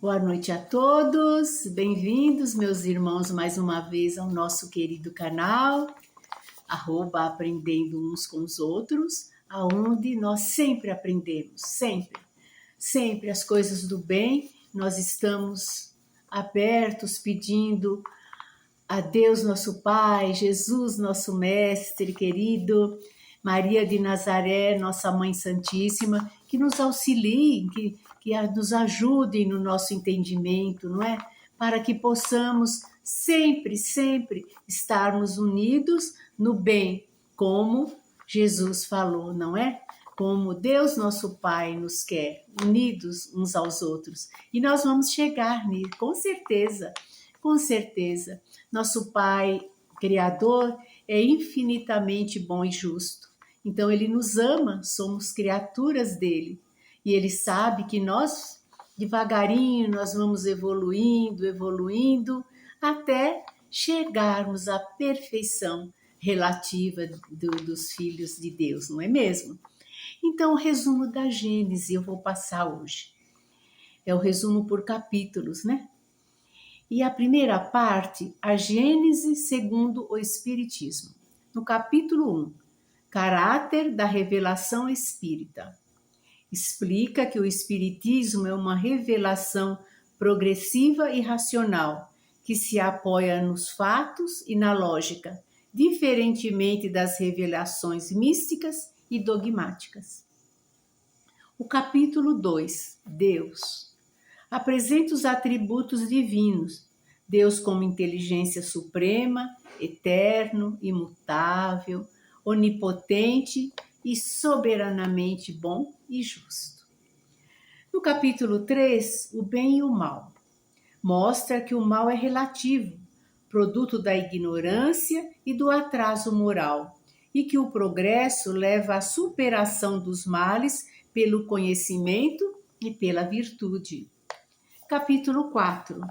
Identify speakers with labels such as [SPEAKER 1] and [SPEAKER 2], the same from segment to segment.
[SPEAKER 1] Boa noite a todos, bem-vindos, meus irmãos, mais uma vez ao nosso querido canal, @aprendendo uns com os outros, aonde nós sempre aprendemos, sempre as coisas do bem, nós estamos abertos, pedindo a Deus nosso Pai, Jesus nosso Mestre querido, Maria de Nazaré, nossa Mãe Santíssima, que nos auxiliem, que nos ajudem no nosso entendimento, não é? Para que possamos sempre estarmos unidos no bem, como Jesus falou, não é? Como Deus nosso Pai nos quer, unidos uns aos outros. E nós vamos chegar nisso, com certeza. Nosso Pai Criador é infinitamente bom e justo. Então ele nos ama, somos criaturas dele. E ele sabe que nós, devagarinho, nós vamos evoluindo, até chegarmos à perfeição relativa dos filhos de Deus, não é mesmo? Então, o resumo da Gênese eu vou passar hoje. É o resumo por capítulos, né? E a primeira parte, a Gênese segundo o Espiritismo. No capítulo 1, caráter da revelação espírita. Explica que o Espiritismo é uma revelação progressiva e racional, que se apoia nos fatos e na lógica, diferentemente das revelações místicas e dogmáticas. O capítulo 2, Deus, apresenta os atributos divinos, Deus como inteligência suprema, eterno, imutável, onipotente e soberanamente bom e justo. No capítulo 3, o bem e o mal, mostra que o mal é relativo, produto da ignorância e do atraso moral, e que o progresso leva à superação dos males pelo conhecimento e pela virtude. Capítulo 4,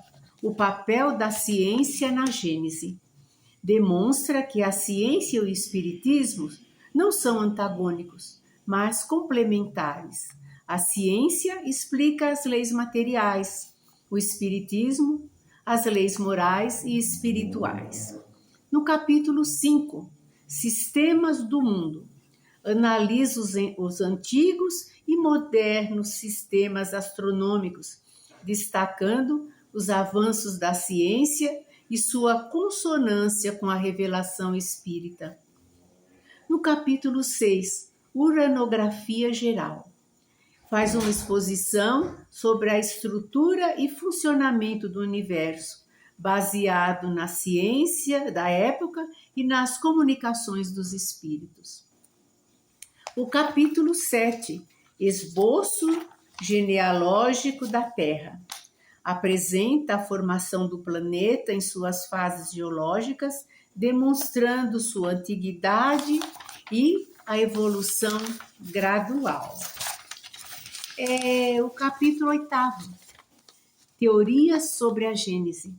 [SPEAKER 1] o papel da ciência na Gênese. Demonstra que a ciência e o espiritismo não são antagônicos, mas complementares. A ciência explica as leis materiais, o espiritismo, as leis morais e espirituais. No capítulo 5, Sistemas do Mundo, analisa os antigos e modernos sistemas astronômicos, destacando os avanços da ciência e sua consonância com a revelação espírita. No capítulo 6, Uranografia Geral, faz uma exposição sobre a estrutura e funcionamento do universo, baseado na ciência da época e nas comunicações dos espíritos. O capítulo 7, Esboço genealógico da Terra, apresenta a formação do planeta em suas fases geológicas, demonstrando sua antiguidade e a evolução gradual. O capítulo 8, Teorias sobre a Gênese,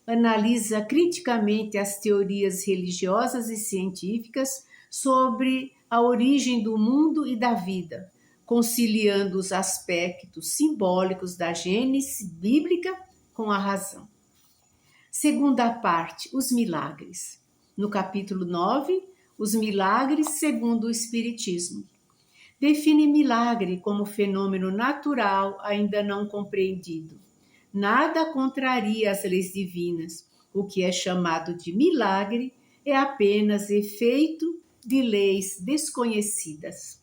[SPEAKER 1] analisa criticamente as teorias religiosas e científicas sobre a origem do mundo e da vida, conciliando os aspectos simbólicos da Gênese bíblica com a razão. Segunda parte, os milagres. No capítulo 9, os milagres segundo o Espiritismo. Define milagre como fenômeno natural ainda não compreendido. Nada contraria as leis divinas. O que é chamado de milagre é apenas efeito de leis desconhecidas.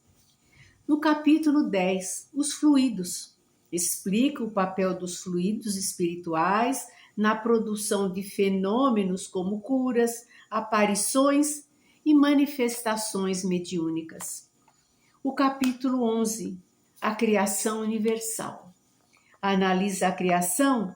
[SPEAKER 1] No capítulo 10, os fluidos, explica o papel dos fluidos espirituais na produção de fenômenos como curas, aparições e manifestações mediúnicas. O capítulo 11, a criação universal, analisa a criação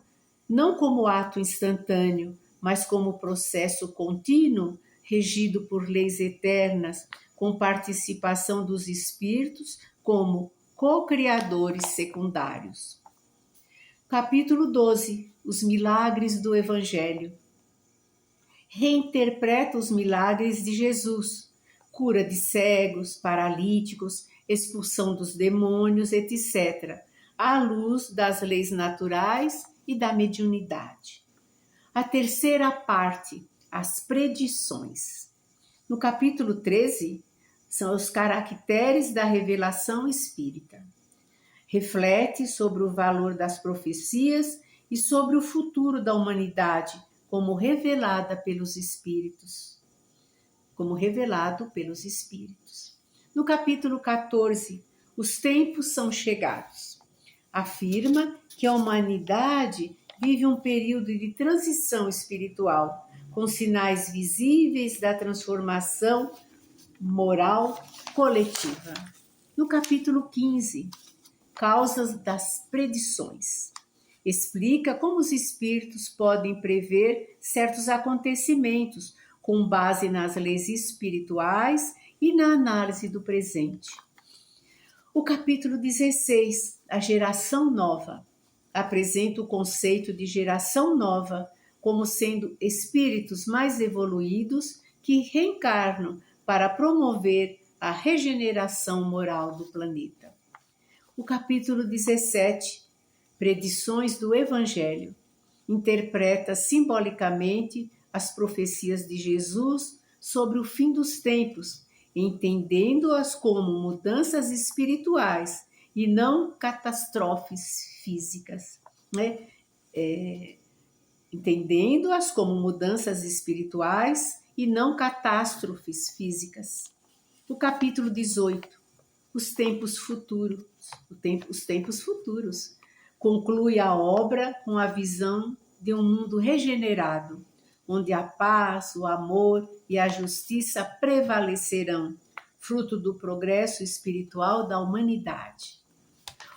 [SPEAKER 1] não como ato instantâneo, mas como processo contínuo, regido por leis eternas, com participação dos espíritos como co-criadores secundários. Capítulo 12, os milagres do Evangelho. Reinterpreta os milagres de Jesus, cura de cegos, paralíticos, expulsão dos demônios, etc., à luz das leis naturais e da mediunidade. A terceira parte, as predições. No capítulo 13, são os caracteres da revelação espírita. Reflete sobre o valor das profecias e sobre o futuro da humanidade, como revelada pelos espíritos. Como revelado pelos espíritos. No capítulo 14, os tempos são chegados. Afirma que a humanidade vive um período de transição espiritual, com sinais visíveis da transformação moral coletiva. No capítulo 15, causas das predições. Explica como os espíritos podem prever certos acontecimentos com base nas leis espirituais e na análise do presente. O capítulo 16, a geração nova, apresenta o conceito de geração nova como sendo espíritos mais evoluídos que reencarnam para promover a regeneração moral do planeta. O capítulo 17, predições do Evangelho, interpreta simbolicamente as profecias de Jesus sobre o fim dos tempos, entendendo-as como mudanças espirituais e não catástrofes físicas, né? Entendendo-as como mudanças espirituais e não catástrofes físicas. O capítulo 18, os tempos futuros. Os tempos futuros. Conclui a obra com a visão de um mundo regenerado, onde a paz, o amor e a justiça prevalecerão, fruto do progresso espiritual da humanidade.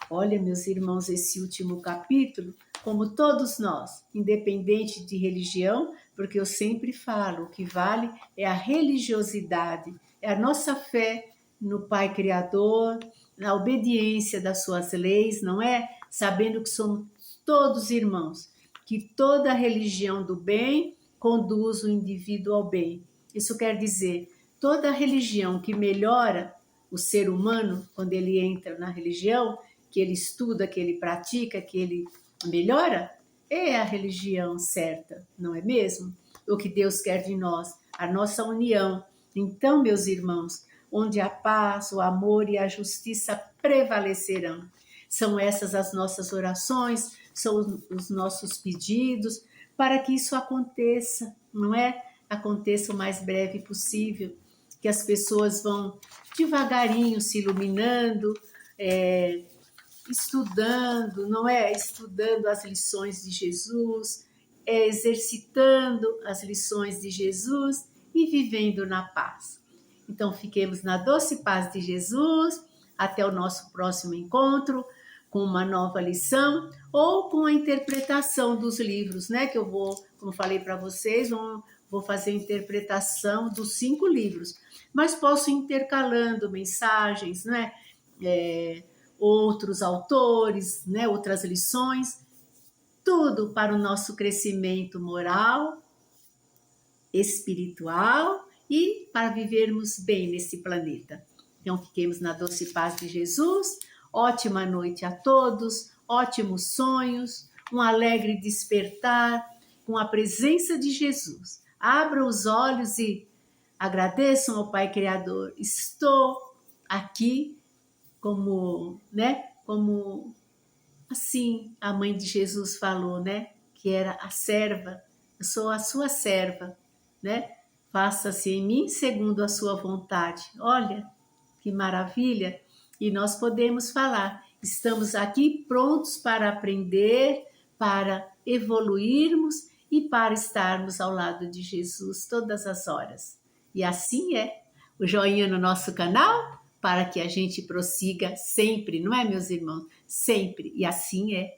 [SPEAKER 1] Olha, meus irmãos, esse último capítulo, como todos nós, independente de religião, porque eu sempre falo, o que vale é a religiosidade, é a nossa fé no Pai Criador, na obediência das suas leis, não é? Sabendo que somos todos irmãos, que toda religião do bem conduz o indivíduo ao bem. Isso quer dizer, toda religião que melhora o ser humano, quando ele entra na religião, que ele estuda, que ele pratica, que ele melhora, é a religião certa, não é mesmo? O que Deus quer de nós, a nossa união. Então, meus irmãos, onde a paz, o amor e a justiça prevalecerão. São essas as nossas orações, são os nossos pedidos, para que isso aconteça, não é? Aconteça o mais breve possível, que as pessoas vão devagarinho se iluminando, estudando, não é? Estudando as lições de Jesus, exercitando as lições de Jesus e vivendo na paz. Então, fiquemos na doce paz de Jesus, até o nosso próximo encontro, com uma nova lição ou com a interpretação dos livros, né? Que eu vou, como falei para vocês, vou fazer a interpretação dos 5 livros, mas posso ir intercalando mensagens, né? Outros autores, né? Outras lições, tudo para o nosso crescimento moral, espiritual e para vivermos bem nesse planeta. Então, fiquemos na doce paz de Jesus. Ótima noite a todos, ótimos sonhos, um alegre despertar com a presença de Jesus. Abram os olhos e agradeçam ao Pai Criador. Estou aqui como assim a mãe de Jesus falou, né? Que era a serva. Eu sou a sua serva, né? Faça-se em mim segundo a sua vontade. Olha, que maravilha! E nós podemos falar, estamos aqui prontos para aprender, para evoluirmos e para estarmos ao lado de Jesus todas as horas. E assim é. O joinha no nosso canal, para que a gente prossiga sempre, não é, meus irmãos? Sempre. E assim é.